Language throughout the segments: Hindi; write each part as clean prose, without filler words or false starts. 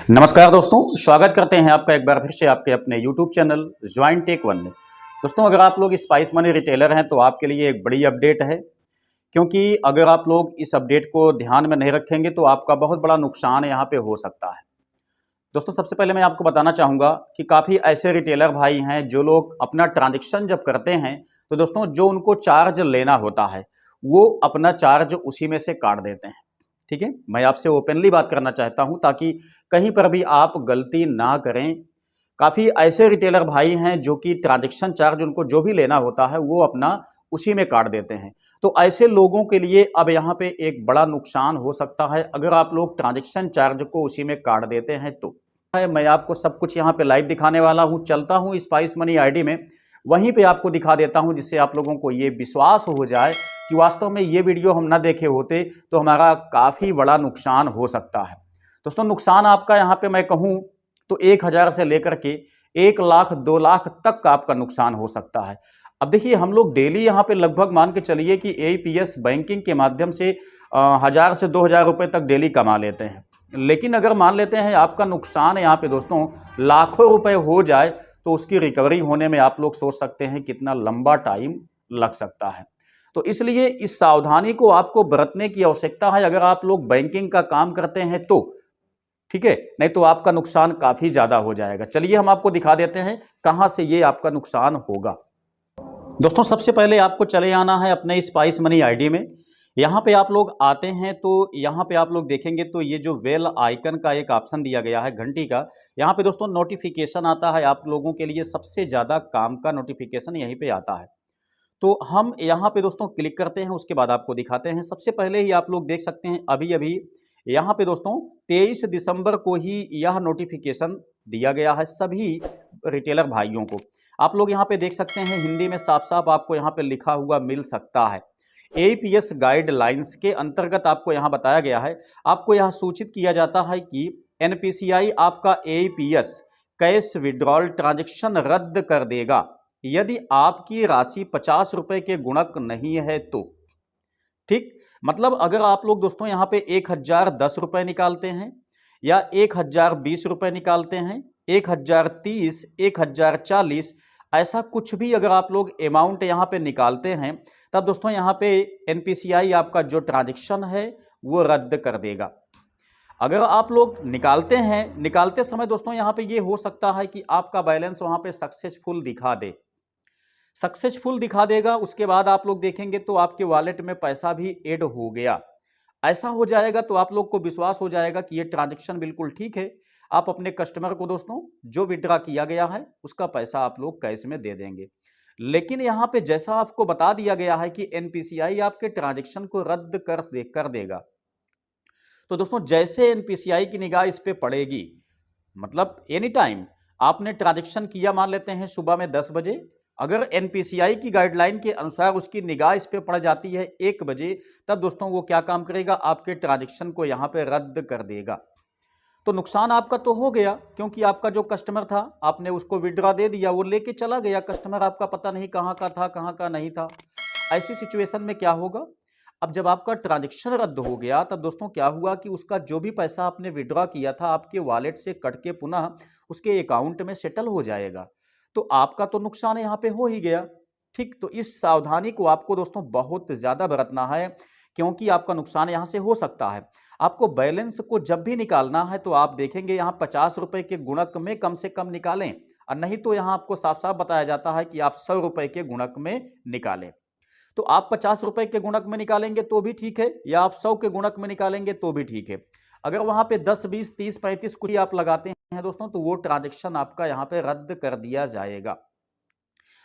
नमस्कार दोस्तों, स्वागत करते हैं आपका एक बार फिर से आपके अपने YouTube channel join take one में। दोस्तों, अगर आप लोग स्पाइस मनी रिटेलर हैं तो आपके लिए एक बड़ी अपडेट है, क्योंकि अगर आप लोग इस अपडेट को ध्यान में नहीं रखेंगे तो आपका बहुत बड़ा नुकसान यहाँ पे हो सकता है। दोस्तों, सबसे पहले मैं आपको बताना चाहूँगा कि काफ़ी ऐसे रिटेलर भाई हैं जो लोग अपना ट्रांजेक्शन जब करते हैं तो दोस्तों जो उनको चार्ज लेना होता है वो अपना चार्ज उसी में से काट देते हैं। ठीक है, मैं आपसे ओपनली बात करना चाहता हूं ताकि कहीं पर भी आप गलती ना करें। काफ़ी ऐसे रिटेलर भाई हैं जो कि ट्रांजैक्शन चार्ज उनको जो भी लेना होता है वो अपना उसी में काट देते हैं। तो ऐसे लोगों के लिए अब यहाँ पे एक बड़ा नुकसान हो सकता है अगर आप लोग ट्रांजैक्शन चार्ज को उसी में काट देते हैं तो। मैं आपको सब कुछ यहाँ पे लाइव दिखाने वाला हूँ। चलता हूँ स्पाइस मनी आईडी में, वहीं पे आपको दिखा देता हूँ जिससे आप लोगों को ये विश्वास हो जाए कि वास्तव में ये वीडियो हम ना देखे होते तो हमारा काफ़ी बड़ा नुकसान हो सकता है। दोस्तों, नुकसान आपका यहाँ पे मैं कहूँ तो 1000 से लेकर के 1 लाख 2 लाख तक का आपका नुकसान हो सकता है। अब देखिए, हम लोग डेली यहाँ पे लगभग मान के चलिए कि एईपीएस बैंकिंग के माध्यम से 1000 से 2000 रुपए तक डेली कमा लेते हैं। लेकिन अगर मान लेते हैं आपका नुकसान यहाँ पे दोस्तों लाखों रुपए हो जाए तो उसकी रिकवरी होने में आप लोग सोच सकते हैं कितना लंबा टाइम लग सकता है। तो इसलिए इस सावधानी को आपको बरतने की आवश्यकता है अगर आप लोग बैंकिंग का काम करते हैं तो। ठीक है, नहीं तो आपका नुकसान काफी ज्यादा हो जाएगा। चलिए हम आपको दिखा देते हैं कहां से ये आपका नुकसान होगा। दोस्तों, सबसे पहले आपको चले आना है अपने स्पाइस मनी आईडी में। यहाँ पे आप लोग आते हैं तो यहाँ पे आप लोग देखेंगे तो ये जो वेल आइकन का एक ऑप्शन दिया गया है घंटी का, यहाँ पे दोस्तों नोटिफिकेशन आता है। आप लोगों के लिए सबसे ज़्यादा काम का नोटिफिकेशन यहीं पे आता है। तो हम यहाँ पे दोस्तों क्लिक करते हैं, उसके बाद आपको दिखाते हैं। सबसे पहले ही आप लोग देख सकते हैं अभी अभी यहाँ पे दोस्तों 23 दिसंबर को ही यह नोटिफिकेशन दिया गया है सभी रिटेलर भाइयों को। आप लोग यहाँ पे देख सकते हैं हिंदी में साफ साफ आपको यहाँ पे लिखा हुआ मिल सकता है। एईपीएस गाइडलाइंस के अंतर्गत आपको यहाँ बताया गया है, आपको यह सूचित किया जाता है कि एनपीसीआई आपका एईपीएस कैश विड्रॉल ट्रांजैक्शन रद्द कर देगा यदि आपकी राशि 50 रुपए के गुणक नहीं है तो। ठीक, मतलब अगर आप लोग दोस्तों यहाँ पे 1010 रुपए निकालते हैं या 1020 रुपए निकालते हैं, 1030, 1040, ऐसा कुछ भी अगर आप लोग अमाउंट यहाँ पे निकालते हैं तब दोस्तों यहाँ पे एनपीसीआई आपका जो ट्रांजैक्शन है वो रद्द कर देगा। अगर आप लोग निकालते हैं, निकालते समय दोस्तों यहाँ पे ये हो सकता है कि आपका बैलेंस वहाँ पे सक्सेसफुल दिखा दे, सक्सेसफुल दिखा देगा। उसके बाद आप लोग देखेंगे तो आपके वॉलेट में पैसा भी ऐड हो गया। ऐसा हो जाएगा तो आप लोग को विश्वास हो जाएगा कि ये ट्रांजैक्शन बिल्कुल ठीक है। आप अपने कस्टमर को दोस्तों जो विड्रॉ किया गया है उसका पैसा आप लोग कैश में दे देंगे। लेकिन यहाँ पे जैसा आपको बता दिया गया है कि एनपीसीआई आपके ट्रांजैक्शन को रद्द कर देगा, तो दोस्तों जैसे एनपीसीआई की निगाह इस पे पड़ेगी, मतलब एनी टाइम आपने ट्रांजैक्शन किया, मान लेते हैं सुबह में 10 बजे, अगर एनपीसीआई की गाइडलाइन के अनुसार उसकी निगाह इस पे पड़ जाती है 1 बजे, तब दोस्तों वो क्या काम करेगा, आपके ट्रांजैक्शन को यहाँ पे रद्द कर देगा। तो नुकसान आपका तो हो गया, क्योंकि आपका जो कस्टमर था आपने उसको विड्रॉ दे दिया, वो लेके चला गया। कस्टमर आपका पता नहीं कहाँ का था कहाँ का नहीं था। ऐसी सिचुएशन में क्या होगा, अब जब आपका ट्रांजैक्शन रद्द हो गया तब दोस्तों क्या हुआ कि उसका जो भी पैसा आपने विड्रॉ किया था आपके वॉलेट से कट के पुनः उसके अकाउंट में सेटल हो जाएगा। तो आपका तो नुकसान यहाँ पे हो ही गया। ठीक, तो इस सावधानी को आपको दोस्तों बहुत ज्यादा बरतना है, क्योंकि आपका नुकसान यहाँ से हो सकता है। आपको बैलेंस को जब भी निकालना है तो आप देखेंगे यहाँ 50 रुपए के गुणक में कम से कम निकालें, और नहीं तो यहाँ आपको साफ साफ बताया जाता है कि आप 100 रुपए के गुणक में निकालें। तो आप 50 रुपए के गुणक में निकालेंगे तो भी ठीक है, या आप 100 के गुणक में निकालेंगे तो भी ठीक है। अगर वहां पे 10, 20, 30, 35 कुछ आप लगाते हैं दोस्तों तो वो ट्रांजैक्शन आपका यहाँ पे रद्द कर दिया जाएगा।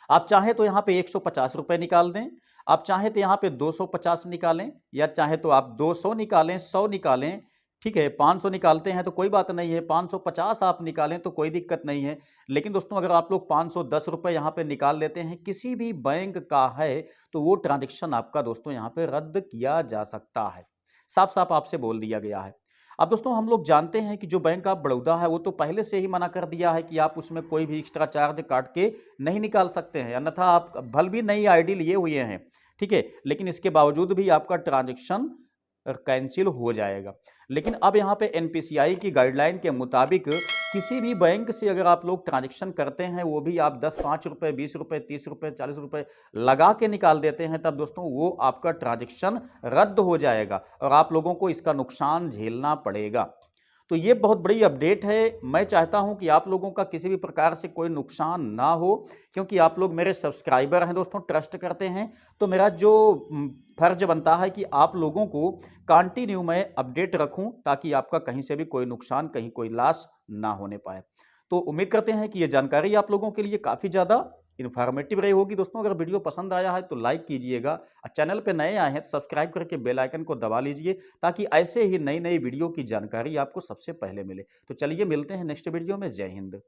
आप चाहे तो यहाँ पे 150 रुपए निकाल दें, आप चाहे तो यहाँ पे 250 निकालें, या चाहे तो आप 200 निकालें, 100 निकालें। ठीक है, 500 निकालते हैं तो कोई बात नहीं है, 550 आप निकालें तो कोई दिक्कत नहीं है। लेकिन दोस्तों अगर आप लोग 510 रुपए यहाँ पे निकाल लेते हैं, किसी भी बैंक का है, तो वो ट्रांजैक्शन आपका दोस्तों यहाँ पे रद्द किया जा सकता है। साफ साफ आपसे बोल दिया गया है। अब दोस्तों हम लोग जानते हैं कि जो बैंक ऑफ बड़ौदा है वो तो पहले से ही मना कर दिया है कि आप उसमें कोई भी एक्स्ट्रा चार्ज काट के नहीं निकाल सकते हैं, अन्यथा आप भले भी नई आईडी लिए हुए हैं, ठीक है, लेकिन इसके बावजूद भी आपका ट्रांजैक्शन कैंसिल हो जाएगा। लेकिन अब यहाँ पे एनपीसीआई की गाइडलाइन के मुताबिक किसी भी बैंक से अगर आप लोग ट्रांजैक्शन करते हैं, वो भी आप 10 5 रुपए, 20 रुपए, 30 रुपए, 40 रुपए लगा के निकाल देते हैं, तब दोस्तों वो आपका ट्रांजैक्शन रद्द हो जाएगा और आप लोगों को इसका नुकसान झेलना पड़ेगा। तो ये बहुत बड़ी अपडेट है। मैं चाहता हूं कि आप लोगों का किसी भी प्रकार से कोई नुकसान ना हो, क्योंकि आप लोग मेरे सब्सक्राइबर हैं दोस्तों, ट्रस्ट करते हैं। तो मेरा जो फर्ज बनता है कि आप लोगों को कंटिन्यू मैं अपडेट रखूं, ताकि आपका कहीं से भी कोई नुकसान, कहीं कोई लॉस ना होने पाए। तो उम्मीद करते हैं कि ये जानकारी आप लोगों के लिए काफ़ी ज़्यादा इन्फॉर्मेटिव रही होगी। दोस्तों अगर वीडियो पसंद आया है तो लाइक कीजिएगा, और चैनल पे नए आए हैं तो सब्सक्राइब करके बेल आइकन को दबा लीजिए, ताकि ऐसे ही नई नई वीडियो की जानकारी आपको सबसे पहले मिले। तो चलिए मिलते हैं नेक्स्ट वीडियो में। जय हिंद।